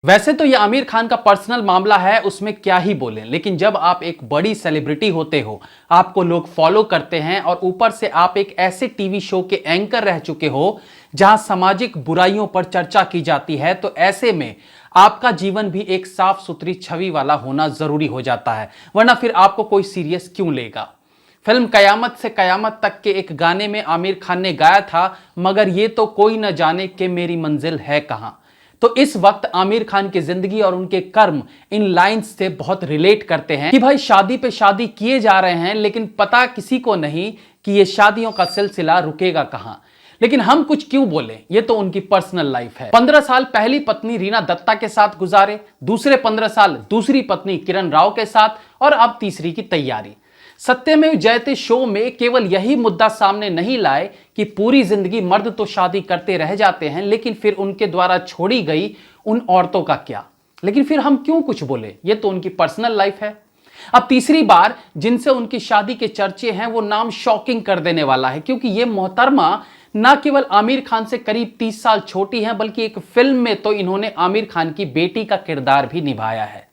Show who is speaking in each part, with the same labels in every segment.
Speaker 1: वैसे तो ये आमिर खान का पर्सनल मामला है, उसमें क्या ही बोलें, लेकिन जब आप एक बड़ी सेलिब्रिटी होते हो, आपको लोग फॉलो करते हैं और ऊपर से आप एक ऐसे टीवी शो के एंकर रह चुके हो जहां सामाजिक बुराइयों पर चर्चा की जाती है, तो ऐसे में आपका जीवन भी एक साफ सुथरी छवि वाला होना जरूरी हो जाता है, वरना फिर आपको कोई सीरियस क्यों लेगा। फिल्म कयामत से कयामत तक के एक गाने में आमिर खान ने गाया था, मगर ये तो कोई न जाने कि मेरी मंजिल है कहां। तो इस वक्त आमिर खान की जिंदगी और उनके कर्म इन लाइंस से बहुत रिलेट करते हैं कि भाई शादी पे शादी किए जा रहे हैं, लेकिन पता किसी को नहीं कि ये शादियों का सिलसिला रुकेगा कहां। लेकिन हम कुछ क्यों बोले, ये तो उनकी पर्सनल लाइफ है। 15 साल पहली पत्नी रीना दत्ता के साथ गुजारे, दूसरे 15 साल दूसरी पत्नी किरण राव के साथ, और अब तीसरी की तैयारी। सत्यमेव जयते शो में केवल यही मुद्दा सामने नहीं लाए कि पूरी जिंदगी मर्द तो शादी करते रह जाते हैं, लेकिन फिर उनके द्वारा छोड़ी गई उन औरतों का क्या। लेकिन फिर हम क्यों कुछ बोले, ये तो उनकी पर्सनल लाइफ है। अब तीसरी बार जिनसे उनकी शादी के चर्चे हैं, वो नाम शॉकिंग कर देने वाला है, क्योंकि ये मोहतरमा ना केवल आमिर खान से करीब 30 साल छोटी हैं, बल्कि एक फिल्म में तो इन्होंने आमिर खान की बेटी का किरदार भी निभाया है।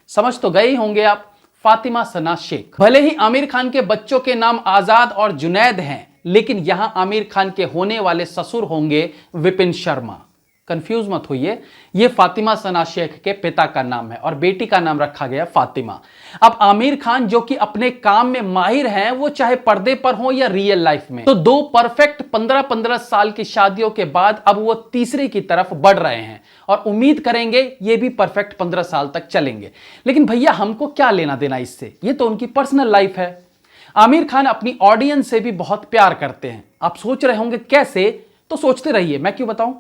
Speaker 1: समझ तो गए होंगे आप, फातिमा सना शेख। भले ही आमिर खान के बच्चों के नाम आजाद और जुनैद हैं, लेकिन यहां आमिर खान के होने वाले ससुर होंगे विपिन शर्मा। कंफ्यूज मत होइए, यह फातिमा सना शेख के पिता का नाम है और बेटी का नाम रखा गया फातिमा। अब आमिर खान जो कि अपने काम में माहिर हैं, वो चाहे पर्दे पर हो या रियल लाइफ में, तो दो परफेक्ट 15-15 साल की शादियों के बाद अब वो तीसरे की तरफ बढ़ रहे हैं और उम्मीद करेंगे ये भी परफेक्ट 15 साल तक चलेंगे। लेकिन भैया हमको क्या लेना देना इससे, ये तो उनकी पर्सनल लाइफ है। आमिर खान अपनी ऑडियंस से भी बहुत प्यार करते हैं। आप सोच रहे होंगे कैसे, तो सोचते रहिए, मैं क्यों बताऊं।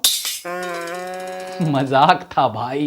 Speaker 1: मजाक था भाई।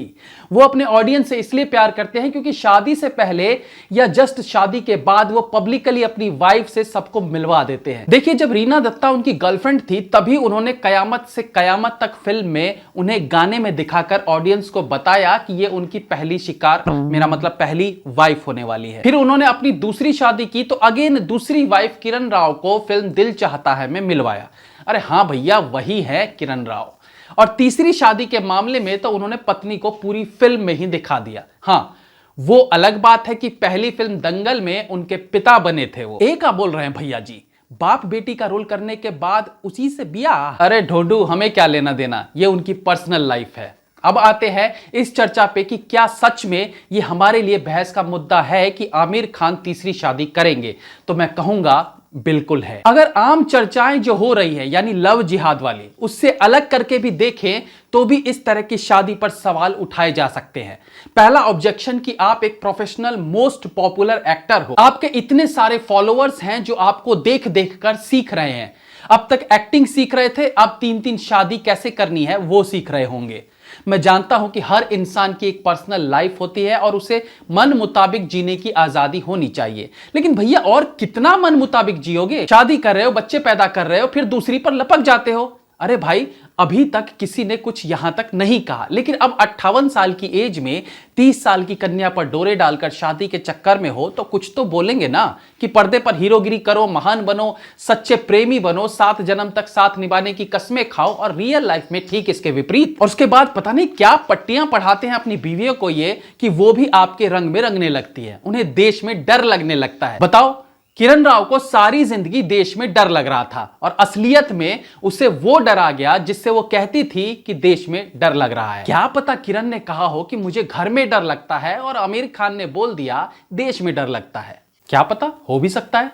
Speaker 1: वो अपने ऑडियंस से इसलिए प्यार करते हैं क्योंकि शादी से पहले या जस्ट शादी के बाद वो पब्लिकली अपनी वाइफ से सबको मिलवा देते हैं। देखिए, जब रीना दत्ता उनकी गर्लफ्रेंड थी, तभी उन्होंने कयामत से कयामत तक फिल्म में उन्हें गाने में दिखाकर ऑडियंस को बताया कि ये उनकी पहली शिकार, मेरा मतलब पहली वाइफ होने वाली है। फिर उन्होंने अपनी दूसरी शादी की तो अगेन दूसरी वाइफ किरण राव को फिल्म दिल चाहता है में मिलवाया। अरे हाँ भैया, वही है किरण राव। और तीसरी शादी के मामले में तो उन्होंने पत्नी को पूरी फिल्म में ही दिखा दिया। हाँ, वो अलग बात है कि पहली फिल्म दंगल में उनके पिता बने थे वो। एक बोल रहे हैं भैया जी, बाप बेटी का रोल करने के बाद उसी से ब्याह। अरे ढोडू, हमें क्या लेना देना, ये उनकी पर्सनल लाइफ है। अब आते हैं इस चर्चा पे कि क्या सच में ये हमारे लिए बहस का मुद्दा है कि आमिर खान तीसरी शादी करेंगे। तो मैं कहूंगा बिल्कुल है। अगर आम चर्चाएं जो हो रही है यानी लव जिहाद वाली, उससे अलग करके भी देखें तो भी इस तरह की शादी पर सवाल उठाए जा सकते हैं। पहला ऑब्जेक्शन कि आप एक प्रोफेशनल मोस्ट पॉपुलर एक्टर हो, आपके इतने सारे फॉलोअर्स हैं जो आपको देख देख कर सीख रहे हैं। अब तक एक्टिंग सीख रहे थे, अब 3-3 शादी कैसे करनी है वो सीख रहे होंगे। मैं जानता हूं कि हर इंसान की एक पर्सनल लाइफ होती है और उसे मन मुताबिक जीने की आजादी होनी चाहिए, लेकिन भैया और कितना मन मुताबिक जियोगे। शादी कर रहे हो, बच्चे पैदा कर रहे हो, फिर दूसरी पर लपक जाते हो। अरे भाई, अभी तक किसी ने कुछ यहां तक नहीं कहा, लेकिन अब 58 साल की एज में 30 साल की कन्या पर डोरे डालकर शादी के चक्कर में हो तो कुछ तो बोलेंगे ना कि पर्दे पर हीरोगिरी करो, महान बनो, सच्चे प्रेमी बनो, 7 जन्म तक साथ निभाने की कस्में खाओ, और रियल लाइफ में ठीक इसके विपरीत। और उसके बाद पता नहीं क्या पट्टियां पढ़ाते हैं अपनी बीवियों को ये कि वो भी आपके रंग में रंगने लगती है, उन्हें देश में डर लगने लगता है। बताओ, किरण राव को सारी जिंदगी देश में डर लग रहा था और असलियत में उसे वो डर आ गया जिससे वो कहती थी कि देश में डर लग रहा है। क्या पता किरण ने कहा हो कि मुझे घर में डर लगता है और आमिर खान ने बोल दिया देश में डर लगता है। क्या पता, हो भी सकता है।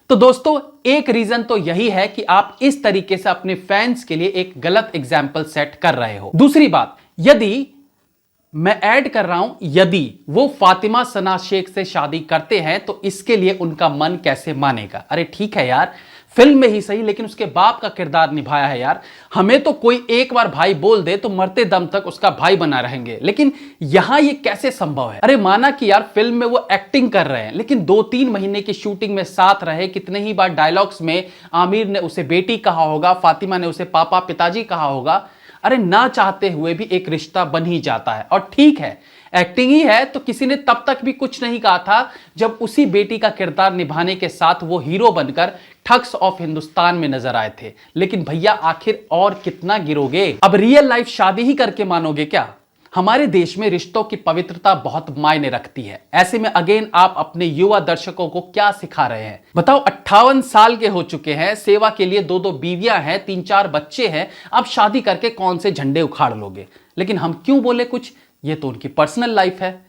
Speaker 1: तो दोस्तों, एक रीजन तो यही है कि आप इस तरीके से अपने फैंस के लिए एक गलत एग्जाम्पल सेट कर रहे हो। दूसरी बात, यदि मैं ऐड कर रहा हूं, यदि वो फातिमा सना शेख से शादी करते हैं तो इसके लिए उनका मन कैसे मानेगा। अरे ठीक है यार, फिल्म में ही सही, लेकिन उसके बाप का किरदार निभाया है यार। हमें तो कोई एक बार भाई बोल दे तो मरते दम तक उसका भाई बना रहेंगे, लेकिन यहां ये कैसे संभव है। अरे माना कि यार फिल्म में वो एक्टिंग कर रहे हैं, लेकिन 2-3 महीने की शूटिंग में साथ रहे, कितने ही बार डायलॉग्स में आमिर ने उसे बेटी कहा होगा, फातिमा ने उसे पापा पिताजी कहा होगा। अरे ना चाहते हुए भी एक रिश्ता बन ही जाता है। और ठीक है, एक्टिंग ही है तो किसी ने तब तक भी कुछ नहीं कहा था जब उसी बेटी का किरदार निभाने के साथ वो हीरो बनकर ठग्स ऑफ हिंदुस्तान में नजर आए थे। लेकिन भैया आखिर और कितना गिरोगे, अब रियल लाइफ शादी ही करके मानोगे क्या। हमारे देश में रिश्तों की पवित्रता बहुत मायने रखती है। ऐसे में अगेन आप अपने युवा दर्शकों को क्या सिखा रहे हैं? बताओ, 58 साल के हो चुके हैं, सेवा के लिए 2-2 बीवियां हैं, 3-4 बच्चे हैं, अब शादी करके कौन से झंडे उखाड़ लोगे? लेकिन हम क्यों बोले कुछ? ये तो उनकी पर्सनल लाइफ है।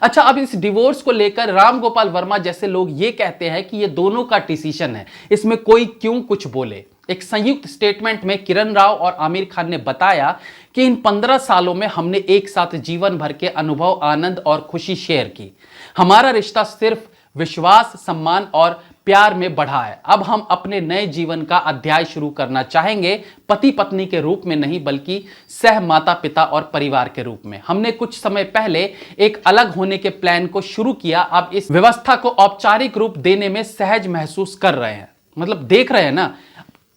Speaker 1: अच्छा, अब इस डिवोर्स को लेकर राम गोपाल वर्मा जैसे लोग ये कहते हैं कि ये दोनों का डिसीजन है, इसमें कोई क्यों कुछ बोले। एक संयुक्त स्टेटमेंट में किरण राव और आमिर खान ने बताया कि इन 15 सालों में हमने एक साथ जीवन भर के अनुभव, आनंद और खुशी शेयर की। हमारा रिश्ता सिर्फ विश्वास, सम्मान और प्यार में बढ़ा है। अब हम अपने नए जीवन का अध्याय शुरू करना चाहेंगे, पति पत्नी के रूप में नहीं बल्कि सह माता पिता और परिवार के रूप में। हमने कुछ समय पहले एक अलग होने के प्लान को शुरू किया। अब इस व्यवस्था को औपचारिक रूप देने में सहज महसूस कर रहे हैं। मतलब देख रहे हैं ना,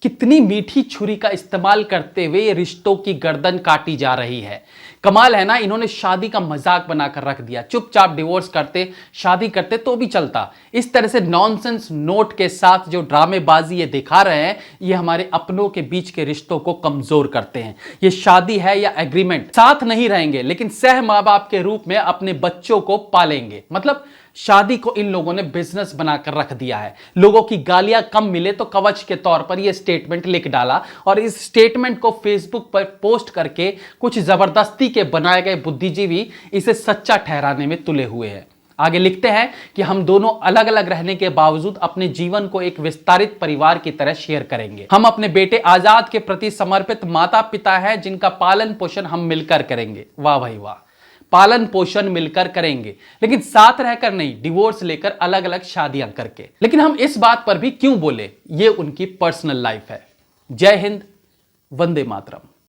Speaker 1: कितनी मीठी छुरी का इस्तेमाल करते हुए ये रिश्तों की गर्दन काटी जा रही है। कमाल है ना, इन्होंने शादी का मजाक बनाकर रख दिया। चुपचाप डिवोर्स करते, शादी करते तो भी चलता। इस तरह से नॉनसेंस नोट के साथ जो ड्रामेबाजी ये दिखा रहे हैं, ये हमारे अपनों के बीच के रिश्तों को कमजोर करते हैं। ये शादी है या एग्रीमेंट, साथ नहीं रहेंगे लेकिन सह माँ बाप के रूप में अपने बच्चों को पालेंगे। मतलब शादी को इन लोगों ने बिजनेस बनाकर रख दिया है। लोगों की गालियां कम मिले तो कवच के तौर पर यह स्टेटमेंट लिख डाला और इस स्टेटमेंट को फेसबुक पर पोस्ट करके कुछ जबरदस्ती के बनाए गए बुद्धिजीवी इसे सच्चा ठहराने में तुले हुए हैं। आगे लिखते हैं कि हम दोनों अलग अलग रहने के बावजूद अपने जीवन को एक विस्तारित परिवार की तरह शेयर करेंगे। हम अपने बेटे आजाद के प्रति समर्पित माता पिता हैं जिनका पालन पोषण हम मिलकर करेंगे। वाह भाई वाह, पालन पोषण मिलकर करेंगे, लेकिन साथ रहकर नहीं, डिवोर्स लेकर अलग अलग शादियां करके। लेकिन हम इस बात पर भी क्यों बोले? ये उनकी पर्सनल लाइफ है। जय हिंद, वंदे मातरम।